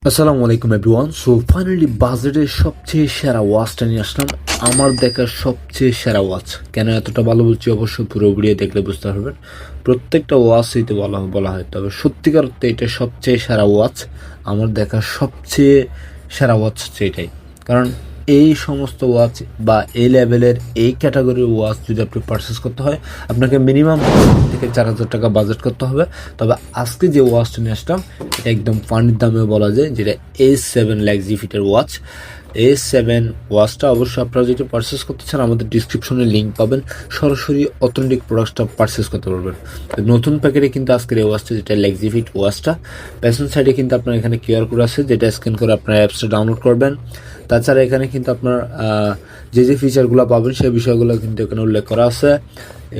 আসসালামু আলাইকুম everyone. So finally বাজেটের সবচেয়ে সেরা ওয়াচটা নিয়ে আসলাম। আমার দেখার সবচেয়ে সেরা ওয়াচ। কেন এতটা ভালো বলছি অবশ্যই পুরো ভিডিও দেখলে বুঝতে পারবেন। প্রত্যেকটা ওয়াচই তো বলা হয়, তবে সত্যিকার অর্থে এটা সবচেয়ে সেরা ওয়াচ। আমার দেখার সবচেয়ে সেরা ওয়াচ হচ্ছে এটাই। কারণ এই সমস্ত ওয়াচ বা এই লেভেলের এই ক্যাটাগরির ওয়াচ যদি আপনি পারচেস করতে হয়, আপনাকে মিনিমাম থেকে 4,000 টাকা বাজেট করতে হবে। তবে আজকে যে ওয়াচটা নিয়ে আসলাম এটা একদম ফানির দামে বলা যায়, যেটা A7 ল্যাক্সিফিটের ওয়াচ। A7 ওয়াচটা অবশ্যই আপনারা যদি পারচেস করতে চান আমাদের ডিসক্রিপশনে লিঙ্ক পাবেন, সরাসরি অথেন্টিক প্রোডাক্টটা পারচেস করতে পারবেন। তো নতুন প্যাকেটে কিন্তু আজকের এই ওয়াচটা, যেটা ল্যাক্সিফিট ওয়াচটা, পেছন সাইডে কিন্তু আপনার এখানে কিউআর কোড আছে, যেটা স্ক্যান করে আপনার অ্যাপসটা ডাউনলোড করবেন। তাছাড়া এখানে কিন্তু আপনার যে ফিচারগুলো পাবেন সেই বিষয়গুলো কিন্তু এখানে উল্লেখ করা আছে।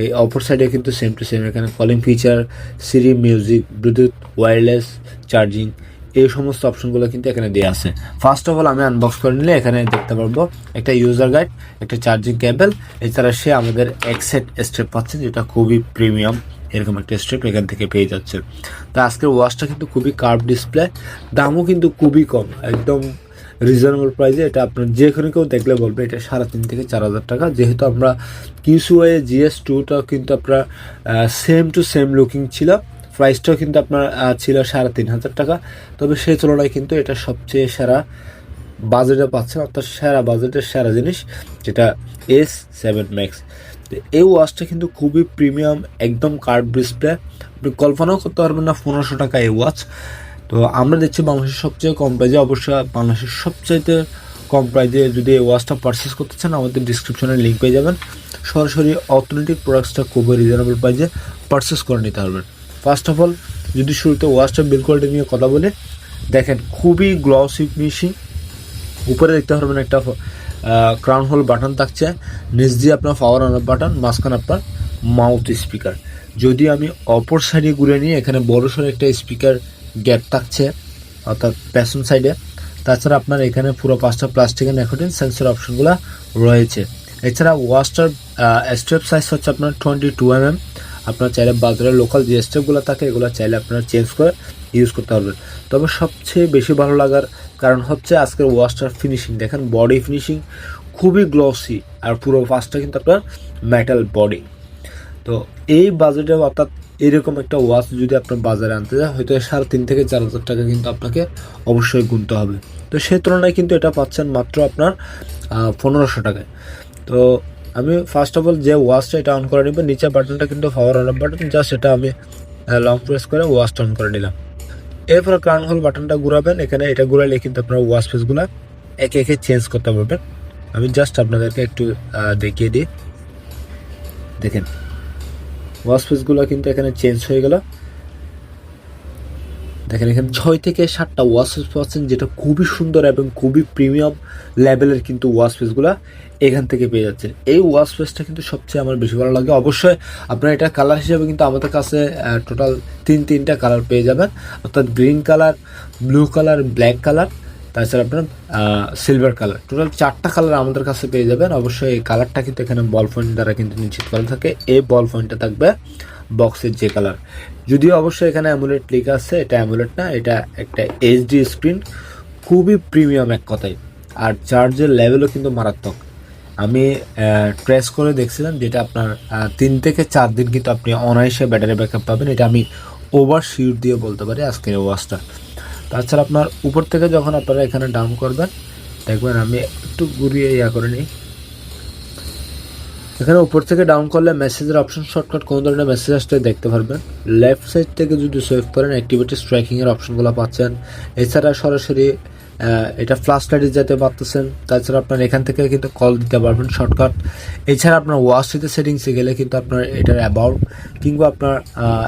এই অপর সাইডে কিন্তু সেম টু সেম এখানে কলিং ফিচার, সিরি, মিউজিক, ব্লুটুথ, ওয়্যারলেস চার্জিং, এই সমস্ত অপশনগুলো কিন্তু এখানে দেওয়া আছে। ফার্স্ট অফ অল আমি আনবক্স করে নিলে এখানে দেখতে পারবো একটা ইউজার গাইড, একটা চার্জিং কেবল, এছাড়া সে আমাদের এক সেট স্ট্রেপ পাচ্ছে, যেটা খুবই প্রিমিয়াম। এরকম একটা স্ট্রেপ এখান থেকে পেয়ে যাচ্ছে। তো আজকের ওয়াচটা কিন্তু খুবই কার্ভ ডিসপ্লে, দামও কিন্তু খুবই কম, একদম রিজনেবল প্রাইসে। এটা আপনার যে কোনো কেউ দেখলে বলবে এটা 3,500 থেকে 4,000 টাকা। যেহেতু আমরা কিউসুয়ে GS2টা কিন্তু আপনার সেম টু সেম লুকিং ছিল, প্রাইসটাও কিন্তু আপনার ছিল 3,500 টাকা। তবে সেই তুলনায় কিন্তু এটা সবচেয়ে সেরা বাজেটে পাচ্ছেন, অর্থাৎ সেরা বাজেটের সেরা জিনিস, যেটা S7 Max। এই ওয়াচটা কিন্তু খুবই প্রিমিয়াম, একদম কার্ভ ডিসপ্লে, আপনি কল্পনাও করতে পারবেন না 1,500 টাকা এই ওয়াচ। তো আমরা দেখছি বাংলাদেশের সবচেয়ে কম প্রাইজে, অবশ্যই বাংলাদেশের সবচাইতে কম প্রাইজে যদি এই ওয়াচটা পারচেস করতে চান আমাদের ডিসক্রিপশনে লিঙ্ক পেয়ে যাবেন। সরাসরি অথেন্টিক প্রোডাক্টসটা খুবই রিজনেবল প্রাইজে পারচেস করে নিতে পারবেন। ফার্স্ট অফ অল যদি শুরুতে ওয়াচটা বিল্ড কোয়ালিটি নিয়ে কথা বলে, দেখেন খুবই গ্লসি ফিনিশিং। উপরে দেখতে পারবেন একটা ক্রাউন হোল বাটন থাকছে, নিচ দিয়ে আপনার পাওয়ার অন অফ বাটন, মাঝখানে আপনার মাউথ স্পিকার। যদি আমি অপর সাইডে ঘুরে নিয়ে, এখানে বড়সড় একটা স্পিকার গ্যাপ থাকছে, অর্থাৎ পেছন সাইডে। তাছাড়া আপনার এখানে পুরো 5টা প্লাস্টিক অ্যান্ড নিকোটিন সেন্সর অপশনগুলো রয়েছে। এছাড়া ওয়াচটার স্ট্রেপ সাইজ হচ্ছে আপনার 22 mm। আপনার চাইলে বাজারের লোকাল যে স্ট্রেপগুলো থাকে এগুলো চাইলে আপনারা চেঞ্জ করে ইউজ করতে পারবেন। তবে সবচেয়ে বেশি ভালো লাগার কারণ হচ্ছে আজকের ওয়াচটার ফিনিশিং। দেখেন বডি ফিনিশিং খুবই গ্লসি, আর পুরো ওয়াচটা কিন্তু আপনার মেটাল বডি। তো এই বাজেটে, অর্থাৎ এরকম একটা ওয়াচ যদি আপনার বাজারে আনতে যায়, হয়তো 3,500 থেকে 4,000 টাকা কিন্তু আপনাকে অবশ্যই গুনতে হবে। তো সেই তুলনায় কিন্তু এটা পাচ্ছেন মাত্র আপনার 1,500 টাকায়। তো আমি ফার্স্ট অফ অল যে ওয়াচটা এটা অন করে নিব, নিচে বাটনটা কিন্তু power on of button, just এটা আমি লং প্রেস করে ওয়াচটা অন করে নিলাম। এরপর ক্রাউন হোল বাটনটা ঘুরাবেন, এখানে এটা ঘুরালে কিন্তু আপনার ওয়াচ ফেসগুলো একে একে চেঞ্জ করতে পারবেন। আমি জাস্ট আপনাদেরকে একটু দেখিয়ে দিই। দেখেন ওয়াচ ফেসগুলো কিন্তু এখানে চেঞ্জ হয়ে গেল। দেখেন এখানে 6 থেকে 7টা ওয়াচ ফেস পাচ্ছেন, যেটা খুবই সুন্দর এবং খুবই প্রিমিয়াম লেভেলের কিন্তু ওয়াচ ফেসগুলো এখান থেকে পেয়ে যাচ্ছেন। এই ওয়াচ ফেসটা কিন্তু সবচেয়ে আমার বেশি ভালো লাগে। অবশ্যই আপনারা এটা কালার হিসেবে কিন্তু আমাদের কাছে টোটাল তিনটা কালার পেয়ে যাবেন, অর্থাৎ green colour, blue colour, black colour, তাছাড়া আপনার সিলভার কালার, টোটাল 4টা কালার আমাদের কাছে পেয়ে যাবেন। অবশ্যই এই কালারটা কিন্তু এখানে বল পয়েন্ট দ্বারা কিন্তু নিশ্চিত করা থাকে। এই বল পয়েন্টটা থাকবে বক্সের যে কালার। যদিও অবশ্যই এখানে অ্যামুলেট লেখা আছে, এটা অ্যামুলেট না, এটা একটা HD স্ক্রিন, খুবই প্রিমিয়াম এক কথায়। আর চার্জের লেভেলও কিন্তু মারাত্মক। আমি ট্রেস করে দেখছিলাম, যেটা আপনার 3 থেকে 4 দিন কিন্তু আপনি অনায়াসে ব্যাটারি ব্যাকআপ পাবেন। এটা আমি ওভার শিওর দিয়ে বলতে পারি আজকের ওয়াচটা। তাছাড়া আপনার উপর থেকে যখন আপনারা এখানে ডাউন করবেন, দেখবেন আমি একটু ঘুরিয়ে করে নিই। এখানে উপর থেকে ডাউন করলে মেসেজের অপশন, শর্টকাট কোন ধরনের মেসেজ আসতে দেখতে পারবেন। লেফট সাইড থেকে যদি সুইপ করেন অ্যাক্টিভিটি স্ট্রাইকিংয়ের অপশনগুলো পাচ্ছেন। এছাড়া সরাসরি এটা ফ্ল্যাশ লাইটে যেতে পারতেছেন। তাছাড়া আপনার এখান থেকে কিন্তু কল দিতে পারবেন শর্টকাট। এছাড়া আপনার ওয়াচটিতে সেটিংসে গেলে কিন্তু আপনার এটার অ্যাবাউট কিংবা আপনার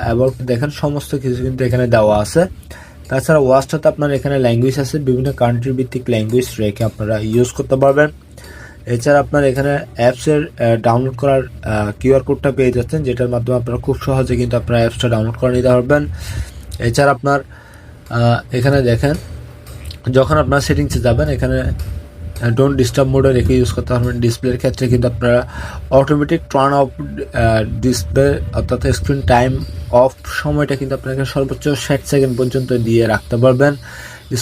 অ্যাবাউট দেখেন, সমস্ত কিছু কিন্তু এখানে দেওয়া আছে। তাছাড়া ওয়াচটাতে আপনার এখানে ল্যাঙ্গুয়েজ আছে, বিভিন্ন কান্ট্রি ভিত্তিক ল্যাঙ্গুয়েজ রেখে আপনারা ইউজ করতে পারবেন। এছাড়া আপনার এখানে অ্যাপসের ডাউনলোড করার কিউআর কোডটা পেয়ে যাচ্ছেন, যেটার মাধ্যমে আপনারা খুব সহজে কিন্তু আপনার অ্যাপসটা ডাউনলোড করে নিতে পারবেন। এছাড়া আপনার এখানে দেখেন, যখন আপনার সেটিংসে যাবেন, এখানে ডোন্ট ডিস্টার্ব মোডে রেখে ইউজ করতে পারবেন। ডিসপ্লের ক্ষেত্রে কিন্তু আপনারা অটোমেটিক টার্ন অফ ডিসপ্লে, অর্থাৎ স্ক্রিন টাইম অফ সময়টা কিন্তু আপনাকে সর্বোচ্চ 60 সেকেন্ড পর্যন্ত দিয়ে রাখতে পারবেন।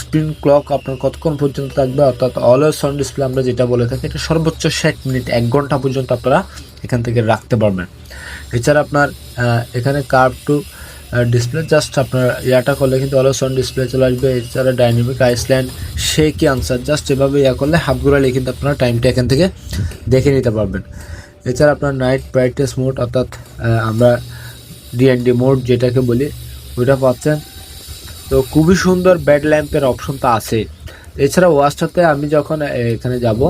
স্ক্রিন ক্লক আপনার কতক্ষণ পর্যন্ত থাকবে, অর্থাৎ অলওয়েজ অন ডিসপ্লে আমরা যেটা বলে থাকি, এটা সর্বোচ্চ 60 মিনিট 1 ঘন্টা পর্যন্ত আপনারা এখান থেকে রাখতে পারবেন। এছাড়া আপনার এখানে কার্ভ টু ডিসপ্লে, জাস্ট আপনার ইয়াটা করলে কিন্তু অলওয়েজ অন ডিসপ্লে চলে আসবে। এছাড়া ডাইনামিক আইসল্যান্ড, শেকি আনসার, জাস্ট এভাবে ইয়া করলে হাফ ঘোরালে কিন্তু আপনারা টাইমটা এখান থেকে দেখে নিতে পারবেন। এছাড়া আপনার নাইট ব্রাইটনেস মোড, অর্থাৎ আমরা ডিএনডি মোড যেটাকে বলি, ওইটা পাচ্ছেন। তো খুবই সুন্দর ব্যাড ল্যাম্পের অপশনটা আছে। এছাড়া ওয়াচটাতে আমি যখন এখানে যাব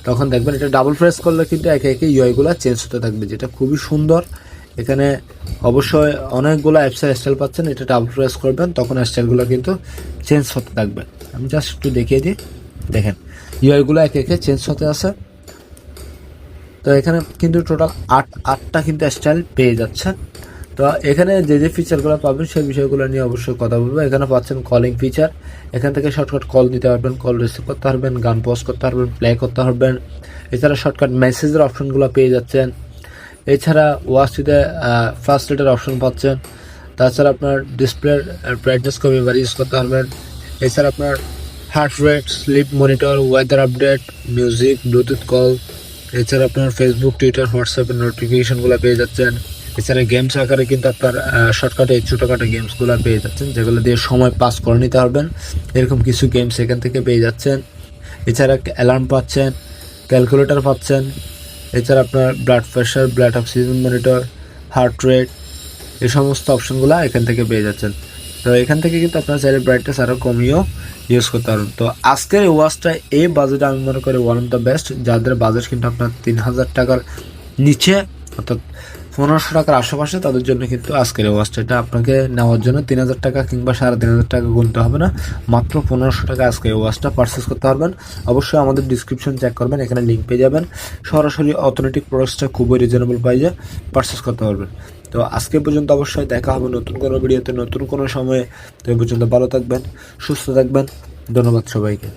তখন দেখবেন এটা ডাবল প্রেস করলে কিন্তু একে একে ইউআইগুলো চেঞ্জ হতে থাকবে, যেটা খুবই সুন্দর। এখানে অবশ্যই অনেকগুলো অ্যাপসের স্টাইল পাচ্ছেন, এটা ডাবল প্রেস করবেন তখন স্টাইলগুলো কিন্তু চেঞ্জ হতে থাকবে। আমি জাস্ট একটু দেখিয়ে দিই, দেখেন ইউআইগুলো একে একে চেঞ্জ হতে আছে। তো এখানে কিন্তু টোটাল আটটা কিন্তু স্টাইল পেয়ে যাচ্ছে। তো এখানে যে যে ফিচারগুলো পাবেন সেই বিষয়গুলো নিয়ে অবশ্যই কথা বলবো। এখানে পাচ্ছেন কলিং ফিচার, এখান থেকে শর্টকাট কল দিতে পারবেন, কল রিসিভ করতে পারবেন, গান পজ করতে পারবেন, প্লে করতে পারবেন। এছাড়া শর্টকাট মেসেজের অপশনগুলো পেয়ে যাচ্ছেন। এছাড়া ওয়াচটিতে ফার্স্ট রেটের অপশন পাচ্ছেন। তাছাড়া আপনার ডিসপ্লের ব্রাইটনেস কমে এবার ইউজ করতে পারবেন। এছাড়া আপনার heart rate, sleep monitor, weather update, music, bluetooth call, এছাড়া আপনার ফেসবুক, টুইটার, হোয়াটসঅ্যাপের নোটিফিকেশনগুলো পেয়ে যাচ্ছেন। এছাড়া গেমস আকারে কিন্তু আপনার শর্টকাটে ছোটোখাটো গেমসগুলো পেয়ে যাচ্ছেন, যেগুলো দিয়ে সময় পাস করে নিতে পারবেন। এরকম কিছু গেমস এখান থেকে পেয়ে যাচ্ছেন। এছাড়া অ্যালার্ম পাচ্ছেন, ক্যালকুলেটর পাচ্ছেন। এছাড়া আপনার blood pressure, blood oxygen monitor, heart rate, এই সমস্ত অপশনগুলো এখান থেকে পেয়ে যাচ্ছেন। তো এখান থেকে কিন্তু আপনার চাইলে ব্রাইটনেস আরও কমিয়েও ইউজ করতে পারবেন। তো আজকের এই ওয়াচটা এই বাজেটে আমি মনে করি ওয়ান অফ দ্য বেস্ট, যাদের বাজেট কিন্তু আপনার 3000 টাকার নিচে, অর্থাৎ 1500 টাকার আশেপাশে, তাদের জন্য কিন্তু আজকের এই ওয়াচটা, এটা আপনাকে নেওয়ার জন্য 3000 টাকা কিংবা 3500 টাকা গুনতে হবে না, মাত্র 1500 টাকা আজকে এই ওয়াচটা পারচেস করতে পারবেন। অবশ্যই আমাদের ডিসক্রিপশন চেক করবেন, এখানে লিঙ্ক পেয়ে যাবেন। সরাসরি অথেন্টিক প্রোডাক্টসটা খুবই রিজনেবল প্রাইসে পারচেস করতে পারবেন। তো আজকে পর্যন্ত অবশ্যই দেখা হবে নতুন কোনো ভিডিওতে, নতুন কোনো সময়ে। তো এই পর্যন্ত ভালো থাকবেন, সুস্থ থাকবেন। ধন্যবাদ সবাইকে।